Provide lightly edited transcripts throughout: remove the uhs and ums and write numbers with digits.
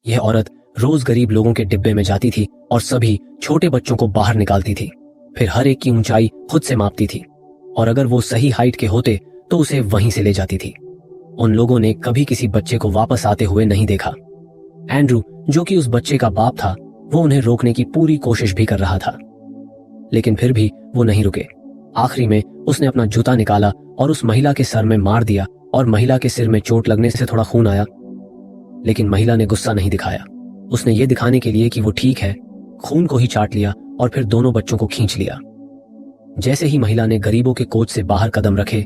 यह औरत रोज गरीब लोगों के डिब्बे में जाती थी और सभी छोटे बच्चों को बाहर निकालती थी। फिर हर एक की ऊंचाई खुद से मापती थी और अगर वो सही हाइट के होते तो उसे वहीं से ले जाती थी। उन लोगों ने कभी किसी बच्चे को वापस आते हुए नहीं देखा। एंड्रू, जो कि उस बच्चे का बाप था, वो उन्हें रोकने की पूरी कोशिश भी कर रहा था, लेकिन फिर भी वो नहीं रुके। आखिरी में उसने अपना जूता निकाला और उस महिला के सर में मार दिया और महिला के सिर में चोट लगने से थोड़ा खून आया, लेकिन महिला ने गुस्सा नहीं दिखाया। उसने ये दिखाने के लिए कि वो ठीक है, खून को ही चाट लिया और फिर दोनों बच्चों को खींच लिया। जैसे ही महिला ने गरीबों के कोच से बाहर कदम रखे,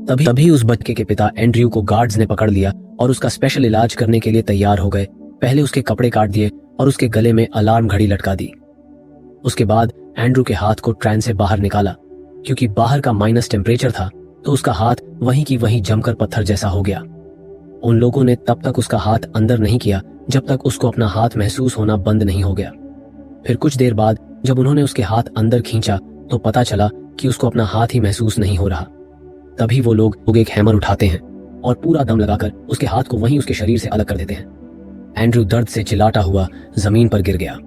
तभी उस बच्चे के पिता एंड्रयू को गार्ड्स ने पकड़ लिया और उसका स्पेशल इलाज करने के लिए तैयार हो गए। पहले उसके कपड़े काट दिए और उसके गले में अलार्म घड़ी लटका दी। उसके बाद एंड्रू के हाथ को ट्रेन से बाहर निकाला। क्योंकि बाहर का माइनस टेम्परेचर था तो उसका हाथ वहीं की वहीं जमकर पत्थर जैसा हो गया। उन लोगों ने तब तक उसका हाथ अंदर नहीं किया जब तक उसको अपना हाथ महसूस होना बंद नहीं हो गया। फिर कुछ देर बाद जब उन्होंने उसके हाथ अंदर खींचा तो पता चला कि उसको अपना हाथ ही महसूस नहीं हो रहा। तभी वो लोग एक हैमर उठाते हैं और पूरा दम लगाकर उसके हाथ को वहीं उसके शरीर से अलग कर देते हैं। एंड्रू दर्द से चिल्लाता हुआ जमीन पर गिर गया।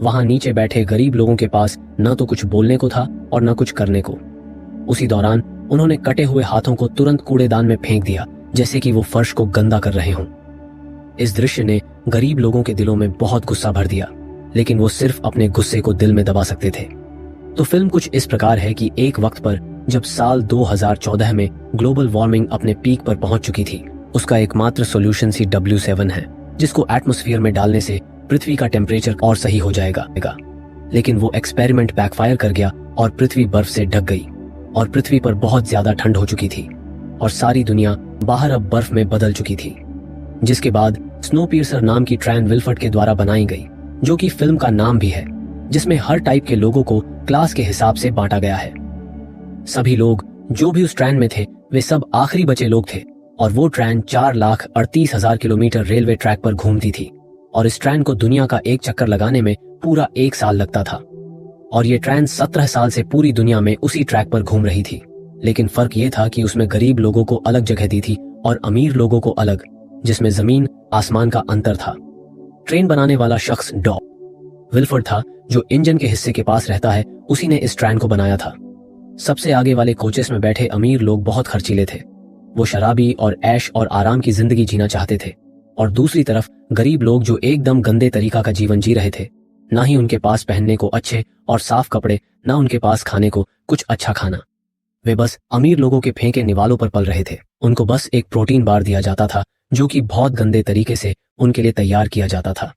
वहां नीचे बैठे गरीब लोगों के पास न तो कुछ बोलने को था और न कुछ करने को। उसी दौरान उन्होंने कटे हुए हाथों को तुरंत कूड़ेदान में फेंक दिया, जैसे कि वो फर्श को गंदा कर रहे हों। इस दृश्य ने गरीब लोगों के दिलों में बहुत गुस्सा भर दिया, लेकिन वो सिर्फ अपने गुस्से को दिल में दबा सकते थे। तो फिल्म कुछ इस प्रकार है कि एक वक्त पर जब साल 2014 में ग्लोबल वार्मिंग अपने पीक पर पहुंच चुकी थी, उसका एकमात्र सॉल्यूशन CW7 है, जिसको एटमॉस्फेयर में डालने से पृथ्वी का टेम्परेचर और सही हो जाएगा। लेकिन वो एक्सपेरिमेंट बैकफायर कर गया और पृथ्वी बर्फ से ढक गई और पृथ्वी पर बहुत ज्यादा ठंड हो चुकी थी और सारी दुनिया बाहर अब बर्फ में बदल चुकी थी। जिसके बाद स्नोपियर्सर नाम की ट्रेन विल्फर्ड के द्वारा बनाई गई, जो कि फिल्म का नाम भी है, जिसमें हर टाइप के लोगों को क्लास के हिसाब से बांटा गया है। सभी लोग जो भी उस ट्रेन में थे वे सब आखिरी बचे लोग थे और वो ट्रेन 4,38,000 किलोमीटर रेलवे ट्रैक पर घूमती थी और इस ट्रेन को दुनिया का एक चक्कर लगाने में पूरा 1 साल लगता था। और ये ट्रेन 17 साल से पूरी दुनिया में उसी ट्रैक पर घूम रही थी, लेकिन फर्क ये था कि उसमें गरीब लोगों को अलग जगह दी थी और अमीर लोगों को अलग, जिसमें जमीन आसमान का अंतर था। ट्रेन बनाने वाला शख्स डॉग विल्फर्ड था, जो इंजन के हिस्से के पास रहता है, उसी ने इस ट्रेन को बनाया था। सबसे आगे वाले कोचेस में बैठे अमीर लोग बहुत खर्चीले थे। वो शराबी और ऐश और आराम की जिंदगी जीना चाहते थे, और दूसरी तरफ गरीब लोग जो एकदम गंदे तरीका का जीवन जी रहे थे। ना ही उनके पास पहनने को अच्छे और साफ कपड़े, ना उनके पास खाने को कुछ अच्छा खाना। वे बस अमीर लोगों के फेंके निवालों पर पल रहे थे। उनको बस एक प्रोटीन बार दिया जाता था, जो कि बहुत गंदे तरीके से उनके लिए तैयार किया जाता था।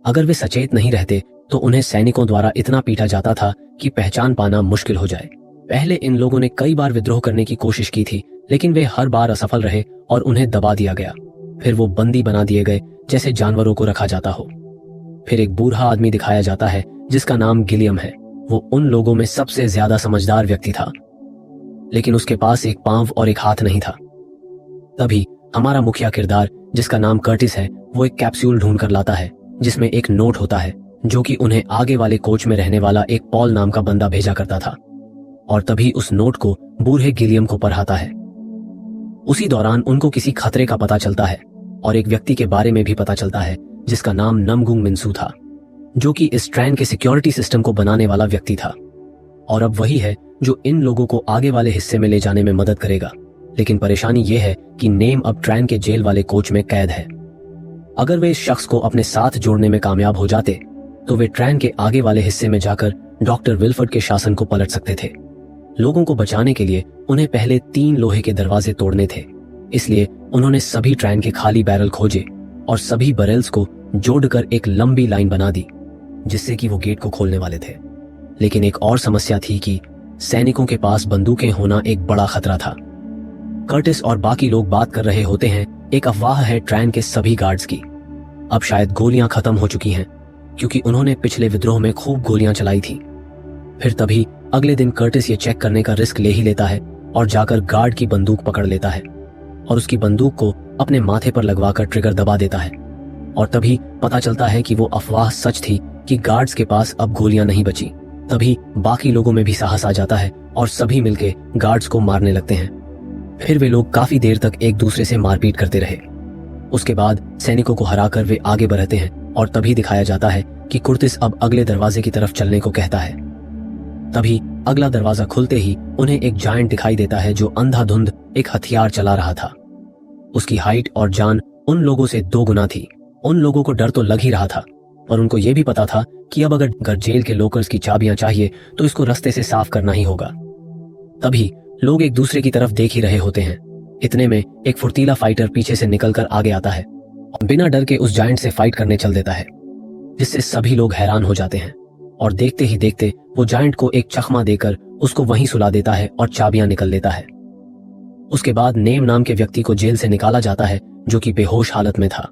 अगर वे सचेत नहीं रहते तो उन्हें सैनिकों द्वारा इतना पीटा जाता था कि पहचान पाना मुश्किल हो जाए। पहले इन लोगों ने कई बार विद्रोह करने की कोशिश की थी, लेकिन वे हर बार असफल रहे और उन्हें दबा दिया गया। फिर वो बंदी बना दिए गए, जैसे जानवरों को रखा जाता हो। फिर एक बूढ़ा आदमी दिखाया जाता है जिसका नाम गिलियम है। वो उन लोगों में सबसे ज्यादा समझदार व्यक्ति था, लेकिन उसके पास एक पांव और एक हाथ नहीं था। तभी हमारा मुखिया किरदार, जिसका नाम कर्टिस है, वो एक कैप्सूल ढूंढ कर लाता है जिसमें एक नोट होता है, जो कि उन्हें आगे वाले कोच में रहने वाला एक पॉल नाम का बंदा भेजा करता था। और तभी उस नोट को बूढ़े गिलियम को पढ़ाता है। उसी दौरान उनको किसी खतरे का पता चलता है और एक व्यक्ति के बारे में भी पता चलता है जिसका नाम नमगुंग मिन्सू था, जो कि इस ट्रेन के सिक्योरिटी सिस्टम को बनाने वाला व्यक्ति था। और अब वही है जो इन लोगों को आगे वाले हिस्से में ले जाने में मदद करेगा। लेकिन परेशानी यह है कि नेम अब ट्रेन के जेल वाले कोच में कैद है। अगर वे इस शख्स को अपने साथ जोड़ने में कामयाब हो जाते तो वे ट्रेन के आगे वाले हिस्से में जाकर डॉक्टर विल्फर्ड के शासन को पलट सकते थे। लोगों को बचाने के लिए उन्हें पहले 3 लोहे के दरवाजे तोड़ने थे, इसलिए उन्होंने सभी ट्रेन के खाली बैरल खोजे और सभी बैरल्स को जोड़कर एक लंबी लाइन बना दी, जिससे कि वो गेट को खोलने वाले थे। लेकिन एक और समस्या थी कि सैनिकों के पास बंदूकें होना एक बड़ा खतरा था। कर्टिस और बाकी लोग बात कर रहे होते हैं, एक अफवाह है ट्रेन के सभी गार्ड्स की। अब शायद गोलियां खत्म हो चुकी हैं, क्योंकि उन्होंने पिछले विद्रोह में खूब गोलियां चलाई थी। फिर तभी अगले दिन कर्टिस ये चेक करने का रिस्क ले ही लेता है और जाकर गार्ड की बंदूक पकड़ लेता है और उसकी बंदूक को अपने माथे पर लगवाकर ट्रिगर दबा देता है। और तभी पता चलता है कि वो अफवाह सच थी कि गार्ड्स के पास अब गोलियां नहीं बची। तभी बाकी लोगों में भी साहस आ जाता है और सभी मिलके गार्ड्स को मारने लगते हैं। फिर वे लोग काफी देर तक एक दूसरे से मारपीट करते रहे। उसके बाद सैनिकों को हराकर वे आगे बढ़ते हैं और तभी दिखाया जाता है कि कुर्तिस अब अगले दरवाजे की तरफ चलने को कहता है। तभी अगला दरवाजा खुलते ही उन्हें एक जायंट दिखाई देता है जो अंधाधुंध एक हथियार चला रहा था। उसकी हाइट और जान उन लोगों से 2 गुना थी। उन लोगों को डर तो लग ही रहा था, पर उनको यह भी पता था कि अब अगर जेल के लॉकर्स की चाबियां चाहिए तो इसको रास्ते से साफ करना ही होगा। तभी लोग एक दूसरे की तरफ देख ही रहे होते हैं। इतने में एक फुर्तीला फाइटर पीछे से निकलकर आगे आता है और बिना डर के उस जायंट से फाइट करने चल देता है, जिससे सभी लोग हैरान हो जाते हैं। और देखते ही देखते वो जायंट को एक चकमा देकर उसको वहीं सुला देता है और चाबियां निकल लेता है। उसके बाद नेम नाम के व्यक्ति को जेल से निकाला जाता है, जो कि बेहोश हालत में था।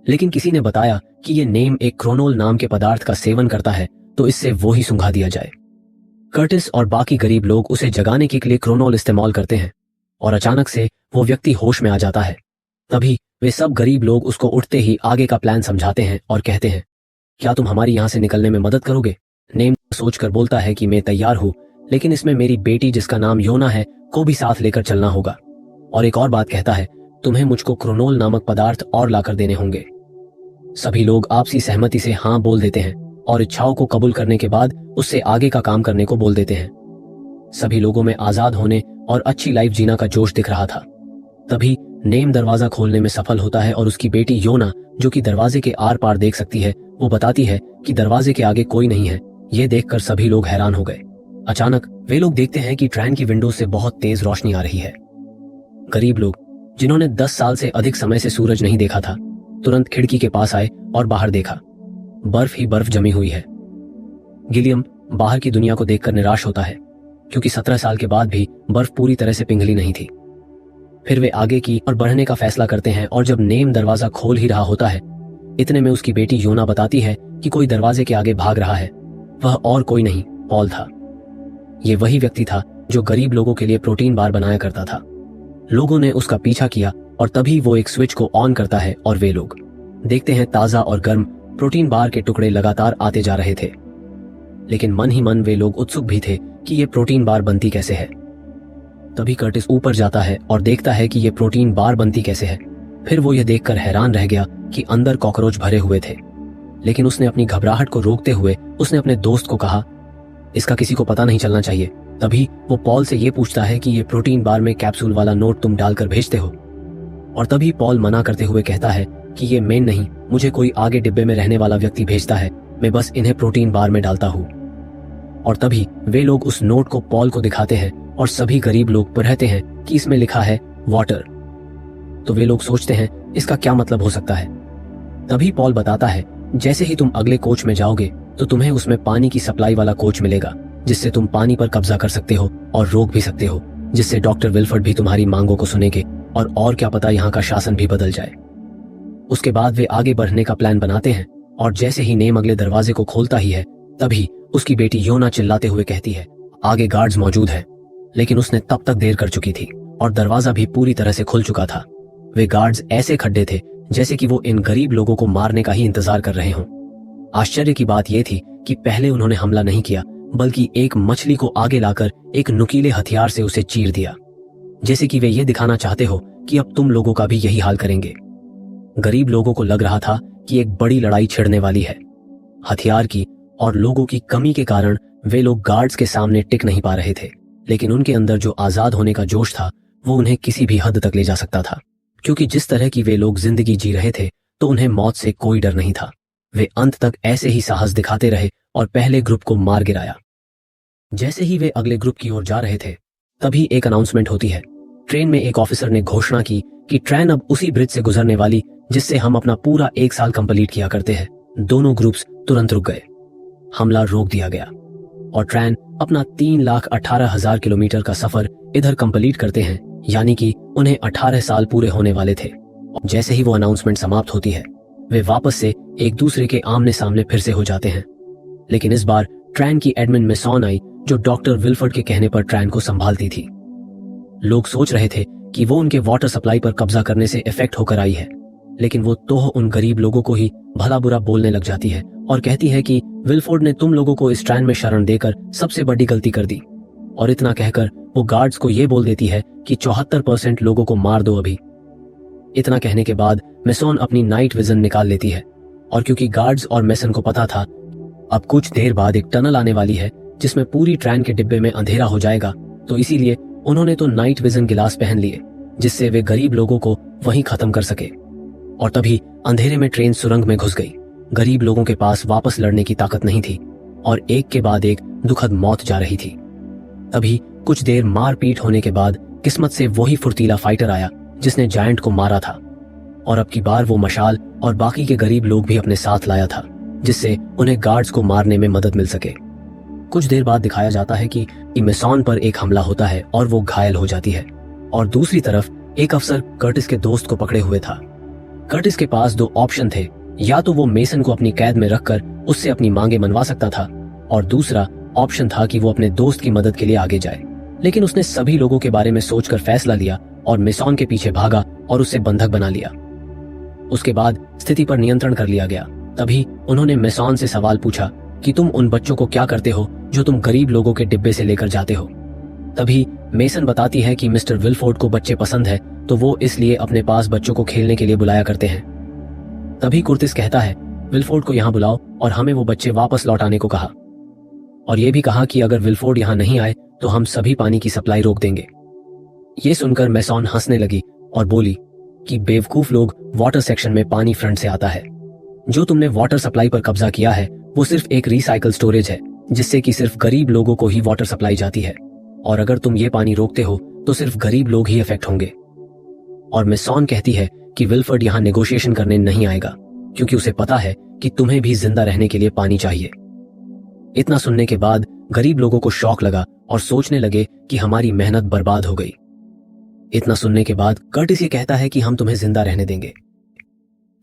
लेकिन किसी ने बताया कि ये नेम एक क्रोनोल नाम के पदार्थ का सेवन करता है, तो इससे वो ही सुंघा दिया जाए। कर्टिस और बाकी गरीब लोग उसे जगाने के लिए क्रोनोल इस्तेमाल करते हैं और अचानक से वो व्यक्ति होश में आ जाता है। तभी वे सब गरीब लोग उसको उठते ही आगे का प्लान समझाते हैं और कहते हैं, क्या तुम हमारी यहां से निकलने में मदद करोगे? नेम सोचकर बोलता है कि मैं तैयार हूं, लेकिन इसमें मेरी बेटी जिसका नाम योना है को भी साथ लेकर चलना होगा। और एक और बात कहता है, तुम्हें मुझको क्रोनोल नामक पदार्थ और लाकर देने होंगे। सभी लोग आपसी सहमति से हाँ बोल देते हैं और इच्छाओं को कबूल करने के बाद उससे आगे का काम करने को बोल देते हैं। सभी लोगों में आजाद होने और अच्छी लाइफ जीना का जोश दिख रहा था। तभी नेम दरवाजा खोलने में सफल होता है और उसकी बेटी योना, जो कि दरवाजे के आर पार देख सकती है, वो बताती है कि दरवाजे के आगे कोई नहीं है। ये देखकर सभी लोग हैरान हो गए। अचानक वे लोग देखते हैं कि ट्रेन की विंडो से बहुत तेज रोशनी आ रही है। गरीब लोग, जिन्होंने 10 साल से अधिक समय से सूरज नहीं देखा था, तुरंत खिड़की के पास आए और बाहर देखा। बर्फ ही बर्फ जमी हुई है। गिलियम बाहर की दुनिया को देखकर निराश होता है, क्योंकि 17 साल के बाद भी बर्फ पूरी तरह से पिघली नहीं थी। फिर वे आगे की और बढ़ने का फैसला करते हैं और जब नेम दरवाजा खोल ही रहा होता है, इतने में उसकी बेटी योना बताती है कि कोई दरवाजे के आगे भाग रहा है। वह और कोई नहीं, पॉल था। ये वही व्यक्ति था जो गरीब लोगों के लिए प्रोटीन बार बनाया करता था। लोगों ने उसका पीछा किया और तभी वो एक स्विच को ऑन करता है और वे लोग देखते हैं ताजा और गर्म प्रोटीन बार के टुकड़े लगातार आते जा रहे थे। लेकिन मन ही मन वे लोग उत्सुक भी थे कि ये प्रोटीन बार बनती कैसे है। तभी कर्टिस ऊपर जाता है और देखता है कि ये प्रोटीन बार बनती कैसे है। फिर वो ये देखकर हैरान रह गया कि अंदर कॉकरोच भरे हुए थे। लेकिन उसने अपनी घबराहट को रोकते हुए उसने अपने दोस्त को कहा, इसका किसी को पता नहीं चलना चाहिए। तभी वो पॉल से ये पूछता है कि ये प्रोटीन बार में कैप्सूल वाला नोट तुम डालकर भेजते हो। और तभी पॉल मना करते हुए कहता है कि ये मैं नहीं, मुझे कोई आगे डिब्बे में रहने वाला व्यक्ति भेजता है, मैं बस इन्हें प्रोटीन बार में डालता हूँ। और तभी वे लोग उस नोट को पॉल को दिखाते हैं और सभी गरीब लोग पढ़ते हैं कि इसमें लिखा है वाटर। तो वे लोग सोचते हैं इसका क्या मतलब हो सकता है। तभी पॉल बताता है, जैसे ही तुम अगले कोच में जाओगे तो तुम्हें उसमें पानी की सप्लाई वाला कोच मिलेगा, जिससे तुम पानी पर कब्जा कर सकते हो और रोक भी सकते हो, जिससे डॉक्टर विल्फर्ड भी तुम्हारी मांगों को सुनेंगे और क्या पता यहाँ का शासन भी बदल जाए। उसके बाद वे आगे बढ़ने का प्लान बनाते हैं और जैसे ही नेम अगले दरवाजे को खोलता ही है, तभी उसकी बेटी योना चिल्लाते हुए कहती है, आगे गार्ड्स मौजूद हैं। लेकिन उसने तब तक देर कर चुकी थी और दरवाजा भी पूरी तरह से खुल चुका था। वे गार्ड्स ऐसे खड्डे थे जैसे कि वो इन गरीब लोगों को मारने का ही इंतजार कर रहे हों। आश्चर्य की बात यह थी कि पहले उन्होंने हमला नहीं किया, बल्कि एक मछली को आगे लाकर एक नुकीले हथियार से उसे चीर दिया, जैसे कि वे ये दिखाना चाहते हो कि अब तुम लोगों का भी यही हाल करेंगे। गरीब लोगों को लग रहा था कि एक बड़ी लड़ाई छिड़ने वाली है। हथियार की और लोगों की कमी के कारण वे लोग गार्ड्स के सामने टिक नहीं पा रहे थे, लेकिन उनके अंदर जो आजाद होने का जोश था वो उन्हें किसी भी हद तक ले जा सकता था, क्योंकि जिस तरह की वे लोग जिंदगी जी रहे थे तो उन्हें मौत से कोई डर नहीं था। वे अंत तक ऐसे ही साहस दिखाते रहे और पहले ग्रुप को मार गिराया। जैसे ही वे अगले ग्रुप की ओर जा रहे थे, तभी एक अनाउंसमेंट होती है। ट्रेन में एक ऑफिसर ने घोषणा की कि ट्रेन अब उसी ब्रिज से गुजरने वाली जिससे हम अपना पूरा 1 साल कंप्लीट किया करते हैं। दोनों ग्रुप्स तुरंत रुक गए। हमला रोक दिया गया और ट्रेन अपना 3,18,000 किलोमीटर का सफर इधर कंप्लीट करते हैं, यानी कि उन्हें 18 साल पूरे होने वाले थे। जैसे ही वो अनाउंसमेंट समाप्त होती है, वे वापस से एक दूसरे के आमने सामने फिर से हो जाते हैं। लेकिन इस बार ट्रेन की एडमिन मेसॉन आई, जो डॉक्टर विल्फर्ड के कहने पर ट्रेन को संभालती थी। लोग सोच रहे थे कि वो उनके वाटर सप्लाई पर कब्जा करने से इफेक्ट होकर आई है, लेकिन वो तो उन गरीब लोगों को ही भला बुरा बोलने लग जाती है और कहती है कि विल्फोर्ड ने तुम लोगों को इस ट्रेन में शरण देकर सबसे बड़ी गलती कर दी। और इतना कहकर वो गार्ड्स को ये बोल देती है कि 74% लोगों को मार दो अभी। इतना कहने के बाद मेसन अपनी नाइट विजन निकाल लेती है, और क्योंकि गार्ड्स और मेसन को पता था अब कुछ देर बाद एक टनल आने वाली है जिसमें पूरी ट्रेन के डिब्बे में अंधेरा हो जाएगा, तो इसीलिए उन्होंने तो नाइट विजन गिलास पहन लिए जिससे वे गरीब लोगों को वहीं खत्म कर सके। और तभी अंधेरे में ट्रेन सुरंग में घुस गई। गरीब लोगों के पास वापस लड़ने की ताकत नहीं थी और एक के बाद एक दुखद मौत जा रही थी। तभी कुछ देर मारपीट होने के बाद किस्मत से वही फुर्तीला फाइटर आया जिसने जायंट को मारा था, और अब की बार वो मशाल और बाकी के गरीब लोग भी अपने साथ लाया था जिससे उन्हें गार्ड्स को मारने में मदद मिल सके। कुछ देर बाद दिखाया जाता है कि मेसन पर एक हमला होता है और वो घायल हो जाती है, और दूसरी तरफ एक अफसर कर्टिस के दोस्त को पकड़े हुए था। कर्टिस के पास दो ऑप्शन थे, या तो वो मेसन को अपनी कैद में रखकर उससे अपनी मांगे मनवा सकता था, और दूसरा ऑप्शन था कि वो अपने दोस्त की मदद के लिए आगे जाए। लेकिन उसने सभी लोगों के बारे में सोचकर फैसला लिया और मेसन के पीछे भागा और उसे बंधक बना लिया। उसके बाद स्थिति पर नियंत्रण कर लिया गया। तभी उन्होंने मेसन से सवाल पूछा कि तुम उन बच्चों को क्या करते हो जो तुम गरीब लोगों के डिब्बे से लेकर जाते हो। तभी मेसन बताती है कि मिस्टर विलफोर्ड को बच्चे पसंद है, तो वो इसलिए अपने पास बच्चों को खेलने के लिए बुलाया करते हैं। तभी कुर्तिस कहता है विलफोर्ड को यहाँ बुलाओ और हमें वो बच्चे वापस लौटाने को कहा, और ये भी कहा कि अगर विलफोर्ड यहाँ नहीं आए तो हम सभी पानी की सप्लाई रोक देंगे। ये सुनकर मेसन हंसने लगी और बोली कि बेवकूफ लोग, वाटर सेक्शन में पानी फ्रंट से आता है। जो तुमने वाटर सप्लाई पर कब्जा किया है वो सिर्फ एक रिसाइकल स्टोरेज है जिससे कि सिर्फ गरीब लोगों को ही वाटर सप्लाई जाती है, और अगर तुम ये पानी रोकते हो तो सिर्फ गरीब लोग ही इफेक्ट होंगे। और मेसन कहती है कि विलफोर्ड यहाँ नेगोशिएशन करने नहीं आएगा क्योंकि उसे पता है कि तुम्हें भी जिंदा रहने के लिए पानी चाहिए। इतना सुनने के बाद गरीब लोगों को शौक लगा और सोचने लगे कि हमारी मेहनत बर्बाद हो गई। इतना सुनने के बाद कर्टिस ये कहता है कि हम तुम्हें जिंदा रहने देंगे,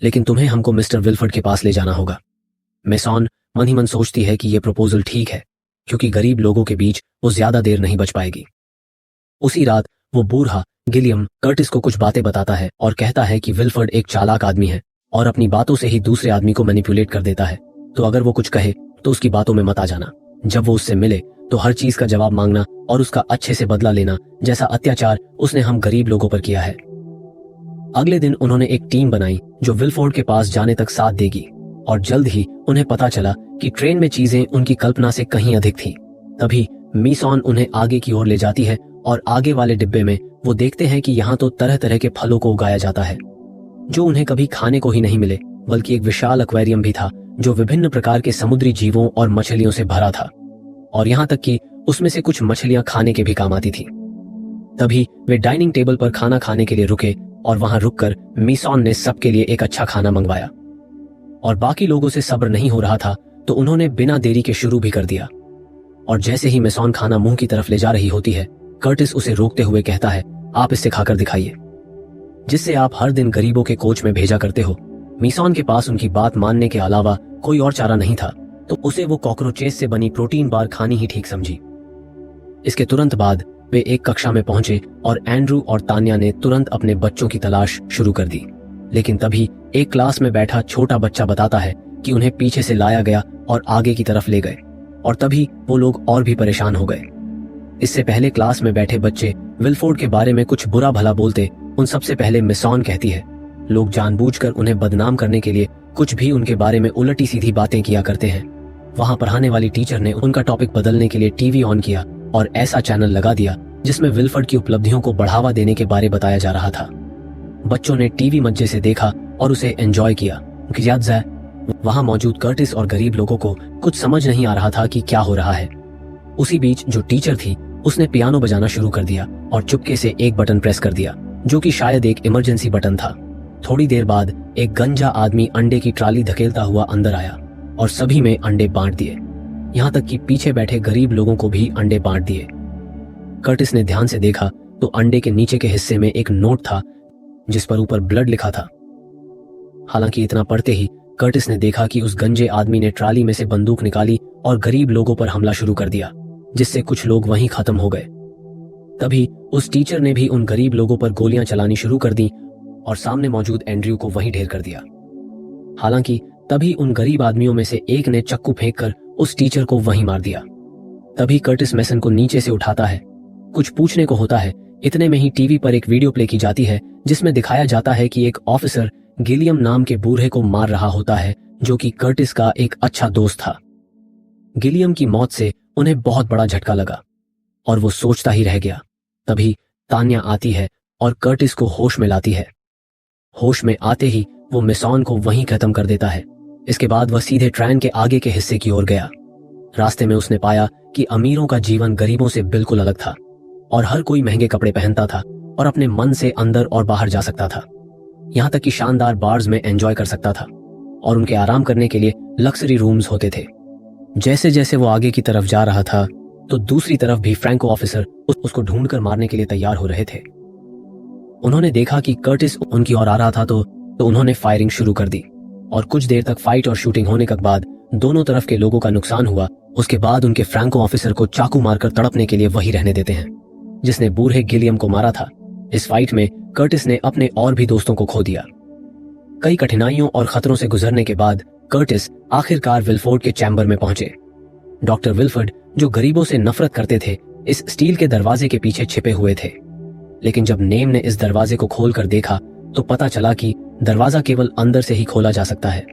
लेकिन तुम्हें हमको मिस्टर विलफोर्ड के पास ले जाना होगा। मेसन मन ही मन सोचती है कि यह प्रपोजल ठीक है क्योंकि गरीब लोगों के बीच वो ज्यादा देर नहीं बच पाएगी। उसी रात वो बूढ़ा गिलियम कर्टिस को कुछ बातें बताता है और कहता है कि विलफोर्ड एक चालाक आदमी है और अपनी बातों से ही दूसरे आदमी को मैनिपुलेट कर देता है, तो अगर वो कुछ कहे तो उसकी बातों में मत आ जाना। जब वो उससे मिले तो हर चीज का जवाब मांगना और उसका अच्छे से बदला लेना जैसा अत्याचार उसने हम गरीब लोगों पर किया है। अगले दिन उन्होंने एक टीम बनाई जो विलफोर्ड के पास जाने तक साथ देगी, और जल्द ही उन्हें पता चला कि ट्रेन में चीजें उनकी कल्पना से कहीं अधिक थी। तभी मेसन उन्हें आगे की ओर ले जाती है और आगे वाले डिब्बे में वो देखते हैं कि यहाँ तो तरह तरह के फलों को उगाया जाता है जो उन्हें कभी खाने को ही नहीं मिले, बल्कि एक विशाल एक्वेरियम भी था जो विभिन्न प्रकार के समुद्री जीवों और मछलियों से भरा था, और यहाँ तक कि उसमें से कुछ मछलियां खाने के भी काम आती थी। तभी वे डाइनिंग टेबल पर खाना खाने के लिए रुके और वहां रुककर मेसन ने सबके लिए एक अच्छा खाना मंगवाया, और बाकी लोगों से सब्र नहीं हो रहा था तो उन्होंने बिना देरी के शुरू भी कर दिया। और जैसे ही मेसन खाना मुंह की तरफ ले जा रही होती है, कर्टिस उसे रोकते हुए कहता है, आप इसे खाकर दिखाइए जिससे आप हर दिन गरीबों के कोच में भेजा करते हो। मेसन के पास उनकी बात मानने के अलावा कोई और चारा नहीं था, तो उसे वो कॉकरोचेस से बनी प्रोटीन बार खानी ही ठीक समझी। इसके तुरंत बाद वे एक कक्षा में पहुंचे और एंड्रू और तान्या ने तुरंत अपने बच्चों की तलाश शुरू कर दी। लेकिन तभी एक क्लास में बैठा छोटा बच्चा बताता है कि उन्हें पीछे से लाया गया और आगे की तरफ ले गए, और तभी वो लोग और भी परेशान हो गए। इससे पहले क्लास में बैठे बच्चे विलफोर्ड के बारे में कुछ बुरा भला बोलते, उन सबसे पहले मेसन कहती है, लोग जानबूझकर उन्हें बदनाम करने के लिए कुछ भी उनके बारे में उल्टी सीधी बातें किया करते हैं। वहां पढ़ाने वाली टीचर ने उनका टॉपिक बदलने के लिए टीवी ऑन किया और ऐसा चैनल लगा दिया जिसमें विलफोर्ड की उपलब्धियों को बढ़ावा देने के बारे बताया जा रहा था। बच्चों ने टीवी मज्जे से देखा और उसे एंजॉय किया। वहां मौजूद कर्टिस और गरीब लोगों को कुछ समझ नहीं आ रहा था कि क्या हो रहा है। उसी बीच जो टीचर थी उसने पियानो बजाना शुरू कर दिया और चुपके से एक बटन प्रेस कर दिया जो कि शायद एक इमरजेंसी बटन था। थोड़ी देर बाद एक गंजा आदमी अंडे की ट्राली धकेलता हुआ अंदर आया और सभी में अंडे बांट दिए, यहाँ तक कि पीछे बैठे गरीब लोगों को भी अंडे बांट दिए। कर्टिस ने ध्यान से देखा तो अंडे के नीचे के हिस्से में एक नोट था जिस पर ऊपर ब्लड लिखा था। हालांकि इतना पढ़ते ही कर्टिस ने देखा कि उस गंजे आदमी ने ट्राली में से बंदूक निकाली और गरीब लोगों पर हमला शुरू कर दिया, जिससे कुछ लोग वहीं खत्म हो गए। तभी उस टीचर ने भी उन गरीब लोगों पर गोलियां चलानी शुरू कर दी और सामने मौजूद एंड्रयू को वहीं ढेर कर दिया। हालांकि तभी उन गरीब आदमियों में से एक ने चक्कू फेंककर उस टीचर को वहीं मार दिया। तभी कर्टिस मेसन को नीचे से उठाता है। कुछ पूछने को होता है इतने में ही टीवी पर एक वीडियो प्ले की जाती है जिसमें दिखाया जाता है कि एक ऑफिसर गिलियम नाम के बूढ़े को मार रहा होता है, जो कि कर्टिस का एक अच्छा दोस्त था। गिलियम की मौत से उन्हें बहुत बड़ा झटका लगा और वो सोचता ही रह गया। तभी तान्या आती है और कर्टिस को होश में लाती है। होश में आते ही वो मिसॉन को वहीं खत्म कर देता है। इसके बाद वह सीधे ट्रेन के आगे के हिस्से की ओर गया। रास्ते में उसने पाया कि अमीरों का जीवन गरीबों से बिल्कुल अलग था और हर कोई महंगे कपड़े पहनता था और अपने मन से अंदर और बाहर जा सकता था, यहाँ तक कि शानदार बार्स में एंजॉय कर सकता था और उनके आराम करने के लिए लग्जरी रूम्स होते थे। जैसे जैसे वो आगे की तरफ जा रहा था तो दूसरी तरफ भी फ्रैंको ऑफिसर उसको ढूंढकर मारने के लिए तैयार हो रहे थे। उन्होंने देखा कि कर्टिस उनकी ओर आ रहा था तो उन्होंने फायरिंग शुरू कर दी और कुछ देर तक फाइट और शूटिंग होने के बाद दोनों तरफ के लोगों का नुकसान हुआ। उसके बाद उनके फ्रैंको ऑफिसर को चाकू मारकर तड़पने के लिए वही रहने देते हैं जिसने बूढ़े गिलियम को मारा था। इस फाइट में कर्टिस ने अपने और भी दोस्तों को खो दिया। कई कठिनाइयों और खतरों से गुजरने के बाद कर्टिस आखिरकार विलफोर्ड के चैम्बर में पहुंचे। डॉक्टर विलफोर्ड, जो गरीबों से नफरत करते थे, इस स्टील के दरवाजे के पीछे छिपे हुए थे। लेकिन जब नेम ने इस दरवाजे को खोलकर देखा तो पता चला कि दरवाजा केवल अंदर से ही खोला जा सकता है।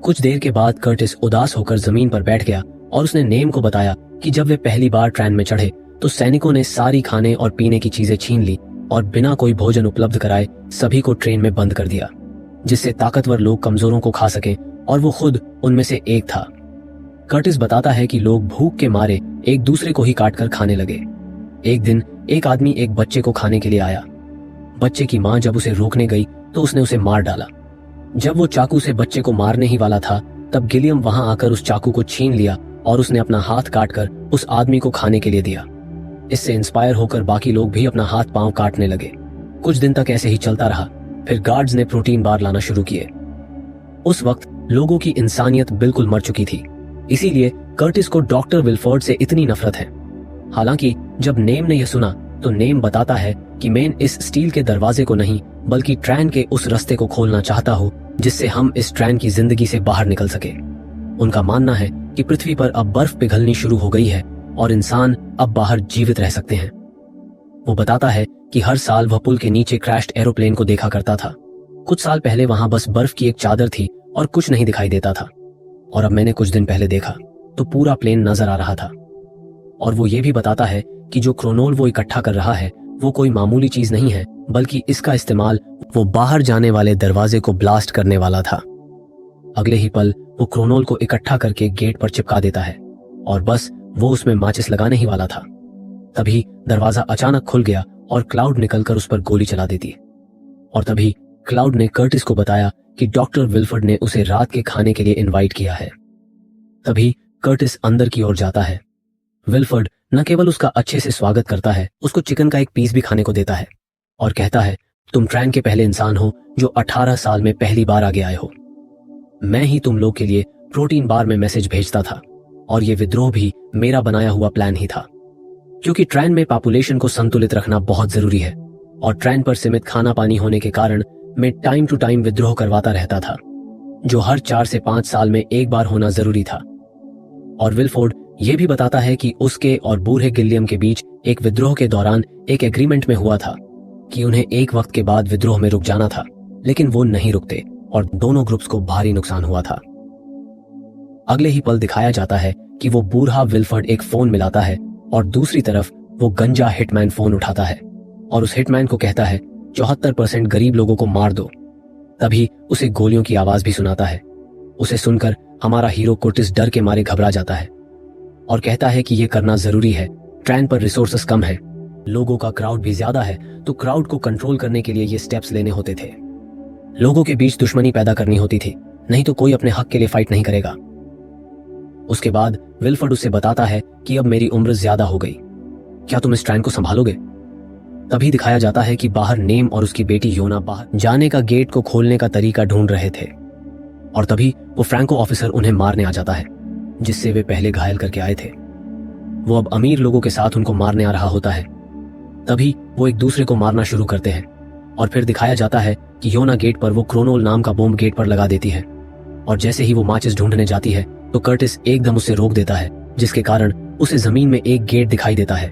कुछ देर के बाद कर्टिस उदास होकर जमीन पर बैठ गया और उसने नेम को बताया कि जब वे पहली बार ट्रेन में चढ़े तो सैनिकों ने सारी खाने और पीने की चीजें छीन ली और बिना कोई भोजन उपलब्ध कराए सभी को ट्रेन में बंद कर दिया, जिससे ताकतवर लोग कमजोरों को खा सके, और वो खुद उनमें से एक था। कर्टिस बताता है कि लोग भूख के मारे एक दूसरे को ही काटकर खाने लगे। एक दिन एक आदमी एक बच्चे को खाने के लिए आया। बच्चे की मां जब उसे रोकने गई तो उसने उसे मार डाला। जब वो चाकू से बच्चे को मारने ही वाला था तब गिलियम वहां आकर उस चाकू को छीन लिया और उसने अपना हाथ काटकर उस आदमी को खाने के लिए दिया। इससे इंस्पायर होकर बाकी लोग भी अपना हाथ पांव काटने लगे। कुछ दिन तक ऐसे ही चलता रहा। फिर गार्ड्स ने प्रोटीन बार लाना शुरू किए। उस वक्त लोगों की इंसानियत बिल्कुल मर चुकी थी, इसीलिए कर्टिस को डॉक्टर विलफोर्ड से इतनी नफरत है। हालांकि जब नेम ने यह सुना तो नेम बताता है कि मैं इस स्टील के दरवाजे को नहीं बल्कि ट्रेन के उस रास्ते को खोलना चाहता हूँ जिससे हम इस ट्रेन की जिंदगी से बाहर निकल सके। उनका मानना है कि पृथ्वी पर अब बर्फ पिघलनी शुरू हो गई है और इंसान अब बाहर जीवित रह सकते हैं। वो बताता है कि हर साल वह पुल के नीचे क्रैश्ड एरोप्लेन को देखा करता था। कुछ साल पहले वहां बस बर्फ की एक चादर थी और कुछ नहीं दिखाई देता था, और अब मैंने कुछ दिन पहले देखा तो पूरा प्लेन नजर आ रहा था। और वो ये भी बताता है कि जो क्रोनोल वो इकट्ठा कर रहा है वो कोई मामूली चीज नहीं है, बल्कि इसका इस्तेमाल वो बाहर जाने वाले दरवाजे को ब्लास्ट करने वाला था। अगले ही पल वो क्रोनोल को इकट्ठा करके गेट पर चिपका देता है और बस वो उसमें माचिस लगाने ही वाला था। तभी दरवाजा अचानक खुल गया और क्लाउड निकलकर उस पर गोली चला देती। और तभी क्लाउड ने कर्टिस को बताया कि डॉक्टर विलफोर्ड ने उसे रात के खाने के लिए इनवाइट किया है। तभी कर्टिस अंदर की ओर जाता है। विलफोर्ड न केवल उसका अच्छे से स्वागत करता है, उसको चिकन का एक पीस भी खाने को देता है और कहता है, तुम ट्रेन के पहले इंसान हो जो 18 साल में पहली बार आगे आए हो। मैं ही तुम लोग के लिए प्रोटीन बार में मैसेज भेजता था और ये विद्रोह भी मेरा बनाया हुआ प्लान ही था, क्योंकि ट्रेन में पॉपुलेशन को संतुलित रखना बहुत जरूरी है और ट्रेन पर सीमित खाना पानी होने के कारण मैं टाइम टू टाइम विद्रोह करवाता रहता था, जो हर 4 से 5 साल में एक बार होना जरूरी था। और विलफोर्ड ये भी बताता है कि उसके और बूढ़े गिलियम के बीच एक विद्रोह के दौरान एक एग्रीमेंट में हुआ था कि उन्हें एक वक्त के बाद विद्रोह में रुक जाना था, लेकिन वो नहीं रुकते और दोनों ग्रुप्स को भारी नुकसान हुआ था। अगले ही पल दिखाया जाता है कि वो बूढ़ा विलफोर्ड एक फोन मिलाता है और दूसरी तरफ वो गंजा हिटमैन फोन उठाता है और उस हिटमैन को कहता है 74% गरीब लोगों को मार दो। तभी उसे गोलियों की आवाज भी सुनाता है। उसे सुनकर हमारा हीरो कर्टिस डर के मारे घबरा जाता है और कहता है कि यह करना जरूरी है। ट्रेन पर रिसोर्सेस कम है, लोगों का क्राउड भी ज्यादा है, तो क्राउड को कंट्रोल करने के लिए ये स्टेप्स लेने होते थे। लोगों के बीच दुश्मनी पैदा करनी होती थी, नहीं तो कोई अपने हक के लिए फाइट नहीं करेगा। उसके बाद विलफोर्ड उसे बताता है कि अब मेरी उम्र ज्यादा हो गई, क्या तुम इस ट्रेन को संभालोगे? तभी दिखाया जाता है कि बाहर नेम और उसकी बेटी योना बाहर जाने का गेट को खोलने का तरीका ढूंढ रहे थे और तभी वो फ्रैंको ऑफिसर उन्हें मारने आ जाता है जिससे वे पहले घायल करके आए थे। वो अब अमीर लोगों के साथ उनको मारने आ रहा होता है। तभी वो एक दूसरे को मारना शुरू करते हैं और फिर दिखाया जाता है कि योना गेट पर वो क्रोनोल नाम का बॉम्ब गेट पर लगा देती है और जैसे ही वो माचिस ढूंढने जाती है तो कर्टिस एकदम उसे रोक देता है, जिसके कारण उसे जमीन में एक गेट दिखाई देता है।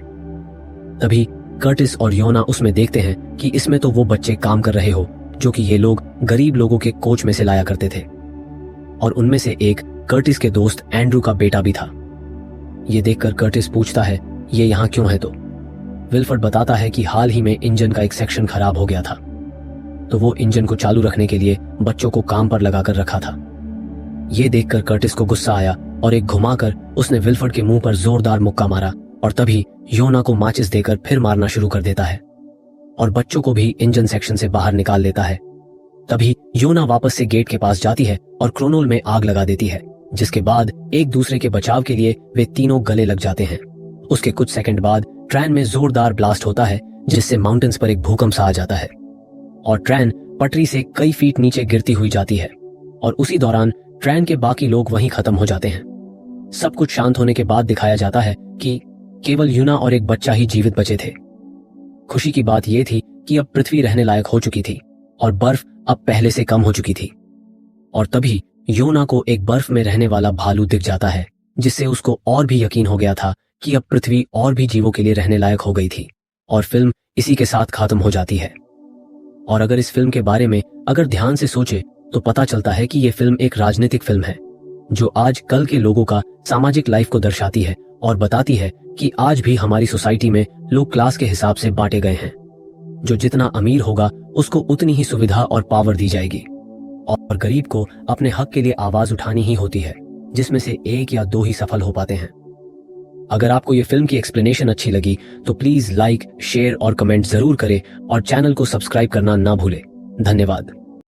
तभी कर्टिस और योना उसमें देखते हैं कि इसमें तो वो बच्चे काम कर रहे हो जो कि ये लोग गरीब लोगों के कोच में से लाया करते थे, और उनमें से एक कर्टिस के दोस्त एंड्रू का बेटा भी था। ये देखकर कर्टिस पूछता है ये यहाँ क्यों है, तो विल्फर्ड बताता है कि हाल ही में इंजन का एक सेक्शन खराब हो गया था, तो वो इंजन को चालू रखने के लिए बच्चों को काम पर लगाकर रखा था। ये देखकर कर्टिस को गुस्सा आया और एक घुमाकर उसने विल्फर्ड के मुंह पर जोरदार मुक्का मारा, और तभी योना को माचिस देकर फिर मारना शुरू कर देता है और बच्चों को भी इंजन सेक्शन से बाहर निकाल लेता है। तभी योना वापस से गेट के पास जाती है और क्रोनोल में आग लगा देती है, जिसके बाद एक दूसरे के बचाव के लिए वे तीनों गले लग जाते हैं। उसके कुछ सेकंड बाद ट्रेन में जोरदार ब्लास्ट होता है, जिससे माउंटेन्स पर एक भूकंप सा आ जाता है और ट्रेन पटरी से कई फीट नीचे गिरती हुई जाती है, और उसी दौरान ट्रेन के बाकी लोग वहीं खत्म हो जाते हैं। सब कुछ शांत होने के बाद दिखाया जाता है कि केवल यूना और एक बच्चा ही जीवित बचे थे। खुशी की बात यह थी कि अब पृथ्वी रहने लायक हो चुकी थी और बर्फ अब पहले से कम हो चुकी थी। और तभी योना को एक बर्फ में रहने वाला भालू दिख जाता है, जिससे उसको और भी यकीन हो गया था कि अब पृथ्वी और भी जीवों के लिए रहने लायक हो गई थी, और फिल्म इसी के साथ खत्म हो जाती है। और अगर इस फिल्म के बारे में अगर ध्यान से सोचे तो पता चलता है कि यह फिल्म एक राजनीतिक फिल्म है, जो आज कल के लोगों का सामाजिक लाइफ को दर्शाती है और बताती है कि आज भी हमारी सोसाइटी में लोग क्लास के हिसाब से बांटे गए हैं। जो जितना अमीर होगा उसको उतनी ही सुविधा और पावर दी जाएगी, और गरीब को अपने हक के लिए आवाज उठानी ही होती है, जिसमें से एक या दो ही सफल हो पाते हैं। अगर आपको ये फिल्म की एक्सप्लेनेशन अच्छी लगी तो प्लीज लाइक, शेयर और कमेंट जरूर करें और चैनल को सब्सक्राइब करना ना भूलें। धन्यवाद।